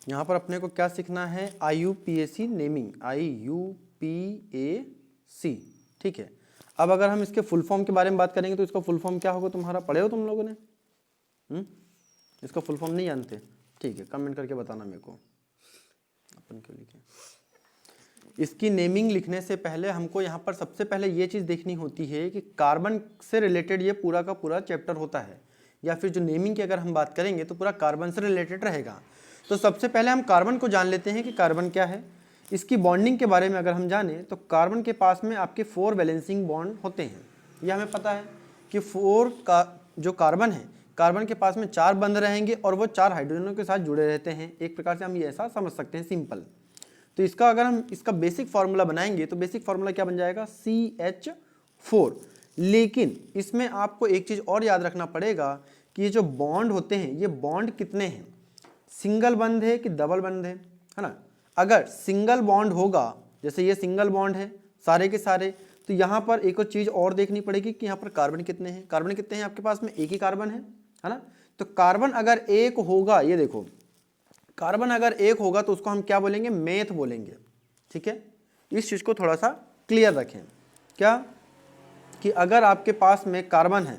यहाँ पर अपने को क्या सीखना है, IUPAC नेमिंग, IUPAC, ठीक है। अब अगर हम इसके फुल फॉर्म के बारे में बात करेंगे तो इसका फुल फॉर्म क्या होगा, तुम्हारा पढ़े हो तुम लोगों ने? इसका फुल फॉर्म नहीं जानते? ठीक है, कमेंट करके बताना मेरे को। अपन क्यों लिखे? इसकी नेमिंग लिखने से पहले हमको यहाँ पर सबसे पहले ये चीज़ देखनी होती है कि कार्बन से रिलेटेड ये पूरा का पूरा चैप्टर होता है, या फिर जो नेमिंग की अगर हम बात करेंगे तो पूरा कार्बन से रिलेटेड रहेगा। तो सबसे पहले हम कार्बन को जान लेते हैं कि कार्बन क्या है। इसकी बॉन्डिंग के बारे में अगर हम जाने तो कार्बन के पास में आपके 4 बैलेंसिंग बॉन्ड होते हैं। यह हमें पता है कि 4 का जो कार्बन है, कार्बन के पास में 4 बंध रहेंगे और वो 4 हाइड्रोजनों के साथ जुड़े रहते हैं। एक प्रकार से हम ये ऐसा समझ सकते हैं सिंपल। तो इसका अगर हम इसका बेसिक फार्मूला बनाएंगे तो बेसिक फार्मूला क्या बन जाएगा, CH4। लेकिन इसमें आपको एक चीज़ और याद रखना पड़ेगा कि ये जो बॉन्ड होते हैं ये बॉन्ड कितने हैं, सिंगल बंध है कि डबल बंध है ना। अगर सिंगल बॉन्ड होगा, जैसे ये सिंगल बॉन्ड है सारे के सारे, तो यहाँ पर एक और चीज़ और देखनी पड़ेगी कि यहाँ पर कार्बन कितने हैं। कार्बन कितने हैं आपके पास में, एक ही कार्बन है ना। तो कार्बन अगर एक होगा, ये देखो कार्बन अगर एक होगा तो उसको हम क्या बोलेंगे, मेथ बोलेंगे, ठीक है। इस चीज़ को थोड़ा सा क्लियर रखें, क्या कि अगर आपके पास में कार्बन है,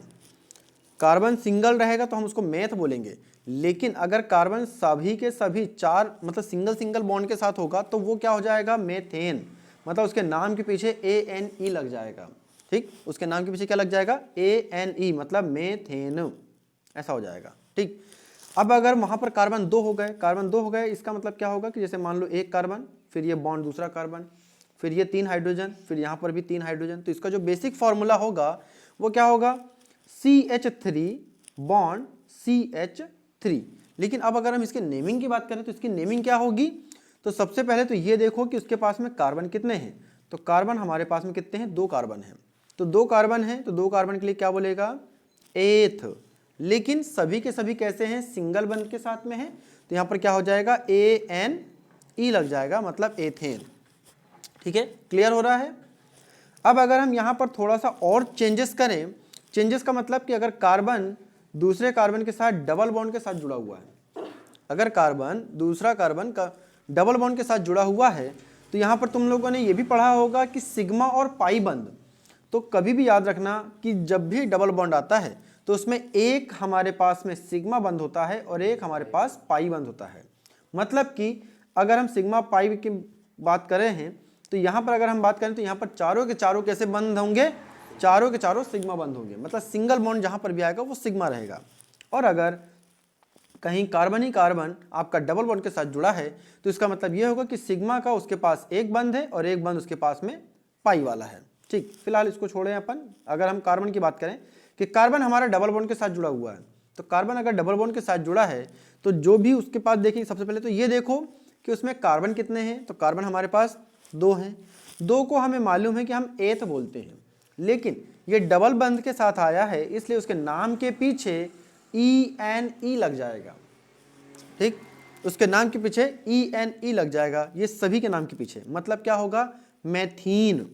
कार्बन सिंगल रहेगा तो हम उसको मेथ बोलेंगे, लेकिन अगर कार्बन सभी के सभी 4 मतलब सिंगल सिंगल बॉन्ड के साथ होगा तो वो क्या हो जाएगा, मेथेन। मतलब उसके नाम के पीछे ANE लग जाएगा, ठीक। उसके नाम के पीछे क्या लग जाएगा, ANE, मतलब मेथेन, ऐसा हो जाएगा, ठीक। अब अगर वहाँ पर कार्बन 2 हो गए, कार्बन 2 हो गए, इसका मतलब क्या होगा कि जैसे मान लो एक कार्बन, फिर ये बॉन्ड दूसरा कार्बन, फिर ये 3 हाइड्रोजन, फिर यहाँ पर भी 3 हाइड्रोजन। तो इसका जो बेसिक फॉर्मूला होगा वो क्या होगा, CH3 बॉन्ड CH3। लेकिन अब अगर हम इसके नेमिंग की बात करें तो इसकी नेमिंग क्या होगी, तो सबसे पहले तो ये देखो कि उसके पास में कार्बन कितने हैं। तो कार्बन हमारे पास में कितने हैं, 2 कार्बन हैं। तो 2 कार्बन हैं तो 2 कार्बन के लिए क्या बोलेगा, एथ। लेकिन सभी के सभी कैसे हैं, सिंगल बंध के साथ में है, तो यहाँ पर क्या हो जाएगा, ANE लग जाएगा, मतलब एथेन, ठीक है। क्लियर हो रहा है। अब अगर हम यहाँ पर थोड़ा सा और चेंजेस करें, चेंजेस का मतलब कि अगर कार्बन दूसरे कार्बन के साथ डबल बॉन्ड के साथ जुड़ा हुआ है, अगर कार्बन दूसरा कार्बन का डबल बॉन्ड के साथ जुड़ा हुआ है, तो यहाँ पर तुम लोगों ने ये भी पढ़ा होगा कि सिग्मा और पाई बंध। तो कभी भी याद रखना कि जब भी डबल बॉन्ड आता है तो उसमें एक हमारे पास में सिग्मा बंध होता है और एक हमारे पास पाई बंध होता है। मतलब कि अगर हम सिग्मा पाई की बात कर रहे हैं तो यहाँ पर अगर हम बात करें तो यहाँ पर चारों के चारों कैसे बंद होंगे, चारों के चारों सिग्मा बंद होंगे, मतलब सिंगल बॉन्ड जहाँ पर भी आएगा वो सिग्मा रहेगा। और अगर कहीं कार्बन ही कार्बन आपका डबल बॉन्ड के साथ जुड़ा है तो इसका मतलब ये होगा कि सिग्मा का उसके पास एक बंध है और एक बंध उसके पास में पाई वाला है, ठीक। फिलहाल इसको छोड़ें अपन। अगर हम कार्बन की बात करें कि कार्बन हमारा डबल बॉन्ड के साथ जुड़ा हुआ है, तो कार्बन अगर डबल बॉन्ड के साथ जुड़ा है तो जो भी उसके पास देखेंगे, सबसे पहले तो ये देखो कि उसमें कार्बन कितने हैं। तो कार्बन हमारे पास 2 हैं, 2 को हमें मालूम है कि हम एथ बोलते हैं, लेकिन ये डबल बंध के साथ आया है इसलिए उसके नाम के पीछे ENE लग जाएगा, ठीक। उसके नाम के पीछे ENE लग जाएगा, ये सभी के नाम के पीछे, मतलब क्या होगा, मैथीन,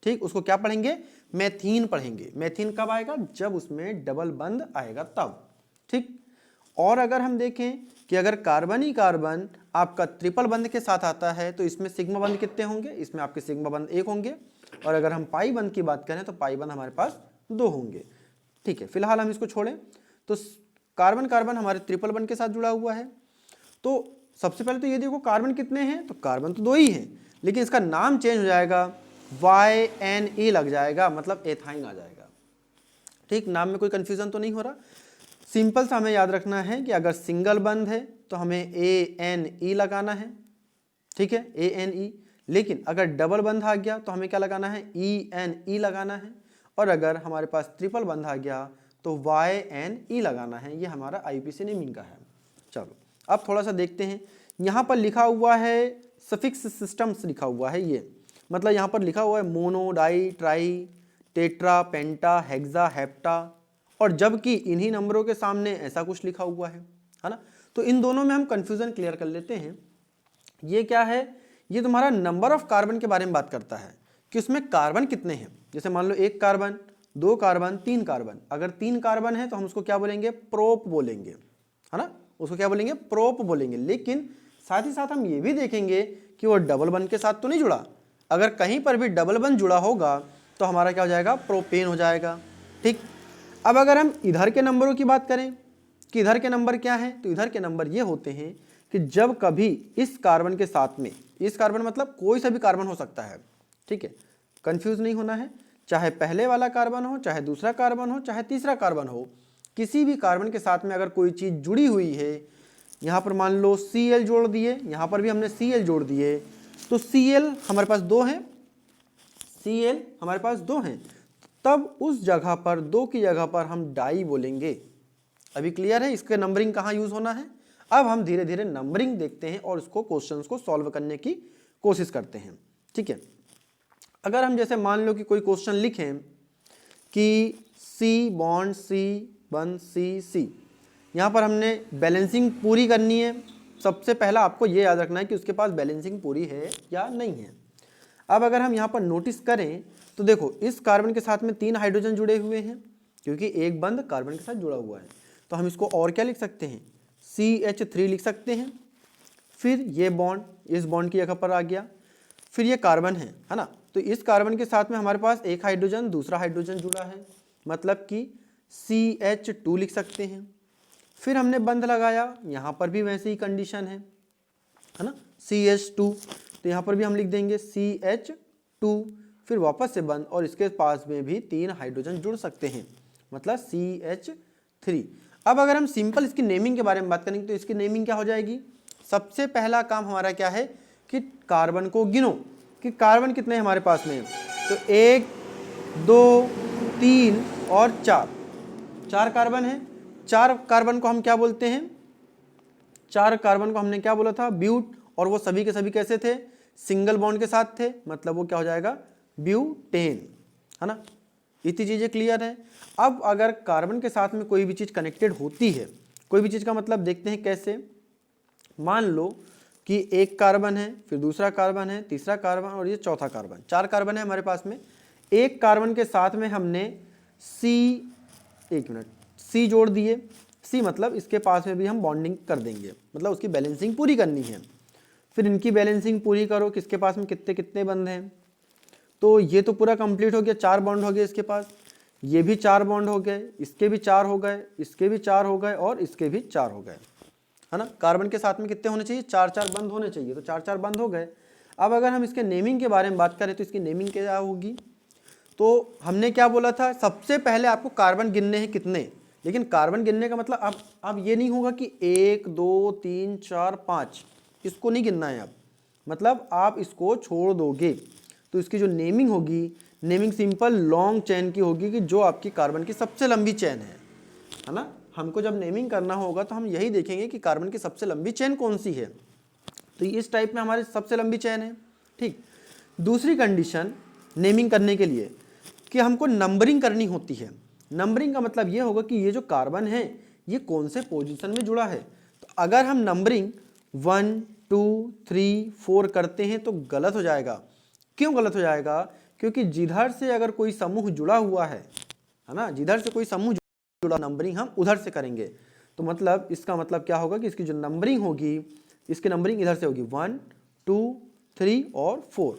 ठीक। उसको क्या पढ़ेंगे, मैथीन पढ़ेंगे। मैथीन कब आएगा, जब उसमें डबल बंध आएगा तब, ठीक। और अगर हम देखें कि अगर कार्बन ही कार्बन आपका ट्रिपल बंध के साथ आता है तो इसमें सिग्मा बंध कितने होंगे, इसमें आपके सिग्मा बंध 1 होंगे। और अगर हम पाई बंध की बात करें तो पाई बंध हमारे पास 2 होंगे, ठीक है। फिलहाल हम इसको छोड़ें। तो कार्बन कार्बन हमारे ट्रिपल बंध के साथ जुड़ा हुआ है। तो सबसे पहले तो ये देखो कार्बन कितने हैं, तो कार्बन तो 2 ही हैं, लेकिन इसका नाम चेंज हो जाएगा, YNE लग जाएगा, मतलब एथाइन आ जाएगा, ठीक। नाम में कोई कंफ्यूजन तो नहीं हो रहा। सिंपल सा हमें याद रखना है कि अगर सिंगल बंध है तो हमें ANE लगाना है, ठीक है, ANE। लेकिन अगर डबल बंध आ गया तो हमें क्या लगाना है, ENE लगाना है। और अगर हमारे पास ट्रिपल बंध आ गया तो YNE लगाना है। ये हमारा IUPAC नेमिंग का है। चलो अब थोड़ा सा देखते हैं, यहाँ पर लिखा हुआ है सफिक्स सिस्टम्स लिखा हुआ है, ये मतलब यहाँ पर लिखा हुआ है मोनो, डाई, ट्राई, टेट्रा, पेंटा, हेक्सा, हेप्टा, और जबकि इन्हीं नंबरों के सामने ऐसा कुछ लिखा हुआ है ना। तो इन दोनों में हम कंफ्यूजन क्लियर कर लेते हैं। ये क्या है, ये तुम्हारा नंबर ऑफ कार्बन के बारे में बात करता है कि उसमें कार्बन कितने हैं। जैसे मान लो 1 कार्बन, 2 कार्बन, 3 कार्बन। अगर 3 कार्बन है तो हम उसको क्या बोलेंगे, प्रोप बोलेंगे, है ना, उसको क्या बोलेंगे, प्रोप बोलेंगे। लेकिन साथ ही साथ हम ये भी देखेंगे कि वो डबल बॉन्ड के साथ तो नहीं जुड़ा। अगर कहीं पर भी डबल बॉन्ड जुड़ा होगा तो हमारा क्या हो जाएगा, प्रोपेन हो जाएगा। ठीक, अब अगर हम इधर के नंबरों की बात करें कि इधर के नंबर क्या हैं, तो इधर के नंबर ये होते हैं कि जब कभी इस कार्बन के साथ में, इस कार्बन मतलब कोई सा भी कार्बन हो सकता है, ठीक है, कंफ्यूज नहीं होना है, चाहे पहले वाला कार्बन हो, चाहे दूसरा कार्बन हो, चाहे तीसरा कार्बन हो, किसी भी कार्बन के साथ में अगर कोई चीज़ जुड़ी हुई है, यहाँ पर मान लो Cl जोड़ दिए, यहाँ पर भी हमने Cl जोड़ दिए, तो Cl हमारे पास 2 हैं, Cl हमारे पास 2 हैं, तब उस जगह पर 2 की जगह पर हम डाई बोलेंगे। अभी क्लियर है इसके नंबरिंग कहाँ यूज़ होना है। अब हम धीरे धीरे नंबरिंग देखते हैं और उसको क्वेश्चंस को सॉल्व करने की कोशिश करते हैं। ठीक है, अगर हम जैसे मान लो कि कोई क्वेश्चन लिखें कि C बॉन्ड C, यहाँ पर हमने बैलेंसिंग पूरी करनी है। सबसे पहला आपको ये याद रखना है कि उसके पास बैलेंसिंग पूरी है या नहीं है। अब अगर हम यहाँ पर नोटिस करें तो देखो इस कार्बन के साथ में 3 हाइड्रोजन जुड़े हुए हैं, क्योंकि एक बंद कार्बन के साथ जुड़ा हुआ है, तो हम इसको और क्या लिख सकते हैं, CH3 लिख सकते हैं। फिर ये बॉन्ड इस बॉन्ड की जगह पर आ गया, फिर ये कार्बन है ना, तो इस कार्बन के साथ में हमारे पास एक हाइड्रोजन दूसरा हाइड्रोजन जुड़ा है, मतलब कि CH2 लिख सकते हैं। फिर हमने बंध लगाया, यहाँ पर भी वैसे ही कंडीशन है ना, CH2, तो यहाँ पर भी हम लिख देंगे CH2, फिर वापस से बंद, और इसके पास में भी 3 हाइड्रोजन जुड़ सकते हैं, मतलब CH3। अब अगर हम सिंपल इसकी नेमिंग के बारे में बात करेंगे तो इसकी नेमिंग क्या हो जाएगी, सबसे पहला काम हमारा क्या है कि कार्बन को गिनो कि कार्बन कितने हमारे पास में, तो 1 2 3 और 4 कार्बन है। 4 कार्बन को हम क्या बोलते हैं, 4 कार्बन को हमने क्या बोला था, ब्यूट, और वो सभी के सभी कैसे थे, सिंगल बॉन्ड के साथ थे, मतलब वो क्या हो जाएगा, ब्यूटेन, है ना। इतनी चीज़ें क्लियर है। अब अगर कार्बन के साथ में कोई भी चीज़ कनेक्टेड होती है, कोई भी चीज़ का मतलब देखते हैं कैसे, मान लो कि एक कार्बन है, फिर दूसरा कार्बन है, तीसरा कार्बन और ये चौथा कार्बन, 4 कार्बन है हमारे पास में। एक कार्बन के साथ में हमने C जोड़ दिए, C मतलब इसके पास में भी हम बॉन्डिंग कर देंगे, मतलब उसकी बैलेंसिंग पूरी करनी है। फिर इनकी बैलेंसिंग पूरी करो, किसके पास में कितने कितने बंद हैं, तो ये तो पूरा कंप्लीट हो गया, 4 बॉन्ड हो गए इसके पास, ये भी 4 बॉन्ड हो गए, इसके भी 4 हो गए, इसके भी 4 हो गए और इसके भी 4 हो गए, है ना। कार्बन के साथ में कितने होने चाहिए, 4 बंद होने चाहिए, तो 4 बंद हो गए। अब अगर हम इसके नेमिंग के बारे में बात करें तो इसकी नेमिंग क्या होगी, तो हमने क्या बोला था, सबसे पहले आपको कार्बन गिनने हैं कितने, लेकिन कार्बन गिनने का मतलब अब ये नहीं होगा कि 1 2 3 4 5, इसको नहीं गिनना है अब, मतलब आप इसको छोड़ दोगे, तो इसकी जो नेमिंग होगी, नेमिंग सिंपल लॉन्ग चेन की होगी कि जो आपकी कार्बन की सबसे लंबी चेन है ना। हमको जब नेमिंग करना होगा तो हम यही देखेंगे कि कार्बन की सबसे लंबी चेन कौन सी है, तो इस टाइप में हमारी सबसे लंबी चेन है। ठीक, दूसरी कंडीशन नेमिंग करने के लिए कि हमको नंबरिंग करनी होती है। नंबरिंग का मतलब ये होगा कि ये जो कार्बन है ये कौन से पोजीशन में जुड़ा है, तो अगर हम नंबरिंग 1 2 3 4 करते हैं तो गलत हो जाएगा। क्यों गलत हो जाएगा, क्योंकि जिधर से अगर कोई समूह जुड़ा हुआ है ना, जिधर से कोई समूह जुड़ा, नंबरिंग हम उधर से करेंगे, तो मतलब इसका मतलब क्या होगा कि इसकी जो नंबरिंग होगी, इसकी नंबरिंग इधर से होगी 1 2 3 और 4,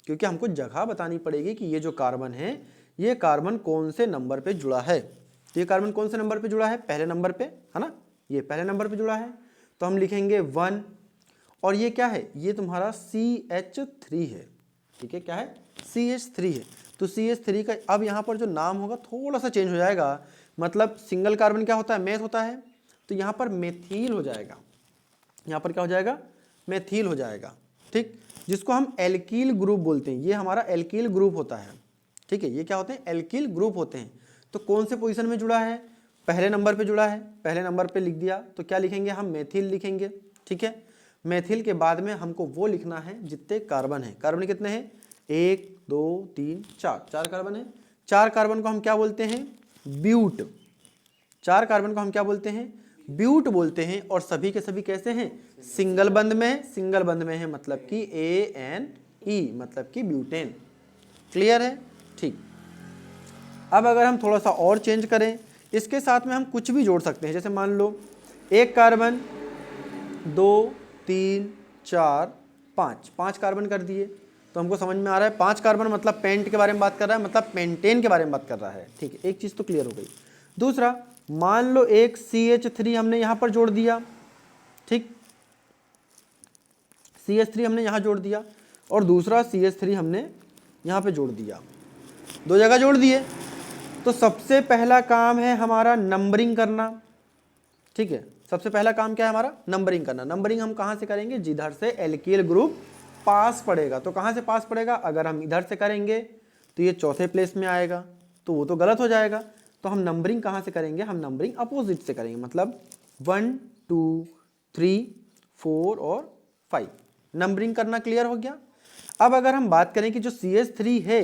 क्योंकि हमको जगह बतानी पड़ेगी कि ये जो कार्बन है ये कार्बन कौन से नंबर पे जुड़ा है, तो ये कार्बन कौन से नंबर पे जुड़ा है, पहले नंबर पे, है ना, ये पहले नंबर पे जुड़ा है, तो हम लिखेंगे 1, और ये क्या है, ये तुम्हारा CH3 है, ठीक है, क्या है, CH3 है, तो CH3 का अब यहाँ पर जो नाम होगा थोड़ा सा चेंज हो जाएगा, मतलब सिंगल कार्बन क्या होता है, मेथ होता है, तो यहाँ पर मेथिल हो जाएगा, यहाँ पर क्या हो जाएगा, मेथिल हो जाएगा। ठीक, जिसको हम एल्कील ग्रुप बोलते हैं, ये हमारा एल्कील ग्रुप होता है। ठीक है, ये क्या होते हैं, एल्कील ग्रुप होते हैं। तो कौन से पोजीशन में जुड़ा है, पहले नंबर पे जुड़ा है, पहले नंबर पे लिख दिया, तो क्या लिखेंगे हम, मेथिल लिखेंगे। ठीक है, मेथिल के बाद में हमको वो लिखना है जितने कार्बन है, कार्बन कितने हैं, 1 2 3 4 कार्बन है, 4 कार्बन को हम क्या बोलते हैं, ब्यूट, 4 कार्बन को हम क्या बोलते हैं, ब्यूट बोलते हैं, और सभी के सभी कैसे हैं, सिंगल बंध में है, सिंगल बंध में है, मतलब कि ANE, मतलब कि ब्यूटेन। क्लियर है। ठीक, अब अगर हम थोड़ा सा और चेंज करें, इसके साथ में हम कुछ भी जोड़ सकते हैं, जैसे मान लो 1 कार्बन 2 3 4 5 5 कार्बन कर दिए। तो हमको समझ में आ रहा है 5 कार्बन मतलब पेंट के बारे में बात कर रहा है, मतलब पेंटेन के बारे में बात कर रहा है। ठीक है, एक चीज़ तो क्लियर हो गई। दूसरा, मान लो एक CH3 हमने यहाँ पर जोड़ दिया, ठीक, CH3 हमने यहाँ जोड़ दिया और दूसरा CH3 हमने यहाँ पे जोड़ दिया, 2 जगह जोड़ दिए। तो सबसे पहला काम है हमारा नंबरिंग करना। ठीक है, सबसे पहला काम क्या है हमारा? नंबरिंग करना। नंबरिंग हम कहाँ से करेंगे? जिधर से एल्किल ग्रुप पास पड़ेगा। तो कहाँ से पास पड़ेगा? अगर हम इधर से करेंगे तो ये चौथे प्लेस में आएगा, तो वो तो गलत हो जाएगा। तो हम नंबरिंग कहाँ से करेंगे? हम नंबरिंग अपोजिट से करेंगे, मतलब 1 2 3 4 और 5 नंबरिंग करना। क्लियर हो गया? अब अगर हम बात करें कि जो CH3 है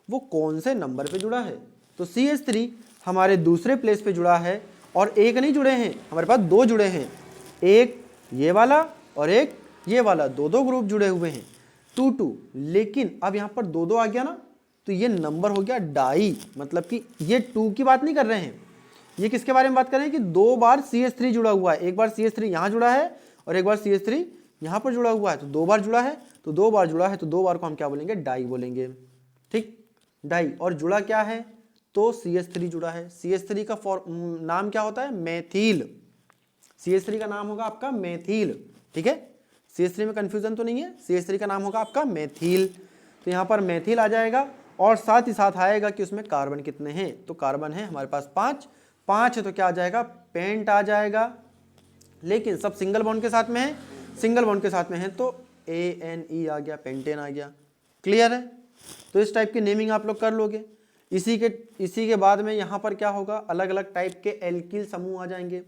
वो कौन से नंबर पे जुड़ा है, तो CH3 हमारे दूसरे प्लेस पे जुड़ा है और एक नहीं जुड़े हैं, हमारे पास 2 जुड़े हैं, एक ये वाला और एक ये वाला, 2 ग्रुप जुड़े हुए हैं 2 2। लेकिन अब यहाँ पर 2 आ गया ना, तो ये नंबर हो गया डाई, मतलब कि ये 2 की बात नहीं कर रहे हैं, ये किसके बारे में बात कर रहे हैं कि 2 बार CH3 जुड़ा हुआ है। एक बार CH3 यहाँ जुड़ा है और एक बार CH3 यहाँ पर जुड़ा हुआ है, तो 2 बार जुड़ा है। तो 2 बार जुड़ा है तो 2 बार को हम क्या बोलेंगे? डाई बोलेंगे। ठीक, डाई। और जुड़ा क्या है? तो CH3 जुड़ा है। CH3 का नाम क्या होता है? मेथिल। CH3 का नाम होगा आपका मेथिल। ठीक है, CH3 में कंफ्यूजन तो नहीं है, CH3 का नाम होगा आपका मेथिल। तो यहाँ पर मेथिल आ जाएगा और साथ ही साथ आएगा कि उसमें कार्बन कितने हैं, तो कार्बन है हमारे पास 5 है, तो क्या आ जाएगा? पेंट आ जाएगा। लेकिन सब सिंगल बॉन्ड के साथ में है, सिंगल बॉन्ड के साथ में है तो ANE आ गया, पेंटेन आ गया। क्लियर है? तो इस टाइप की नेमिंग आप लोग कर लोगे। इसी के बाद में यहाँ पर क्या होगा? अलग अलग टाइप के एल्किल समूह आ जाएंगे।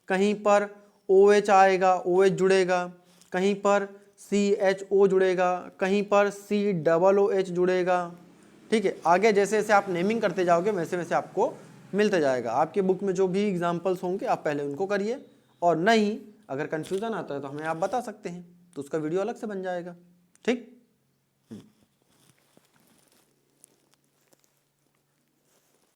कहीं पर OH आएगा, OH जुड़ेगा, कहीं पर CHO जुड़ेगा, कहीं पर COOH जुड़ेगा। ठीक है, आगे जैसे जैसे आप नेमिंग करते जाओगे वैसे वैसे आपको मिलते जाएगा। आपके बुक में जो भी एग्जाम्पल्स होंगे आप पहले उनको करिए, और नहीं अगर कन्फ्यूज़न आता है तो हमें आप बता सकते हैं, तो उसका वीडियो अलग से बन जाएगा। ठीक।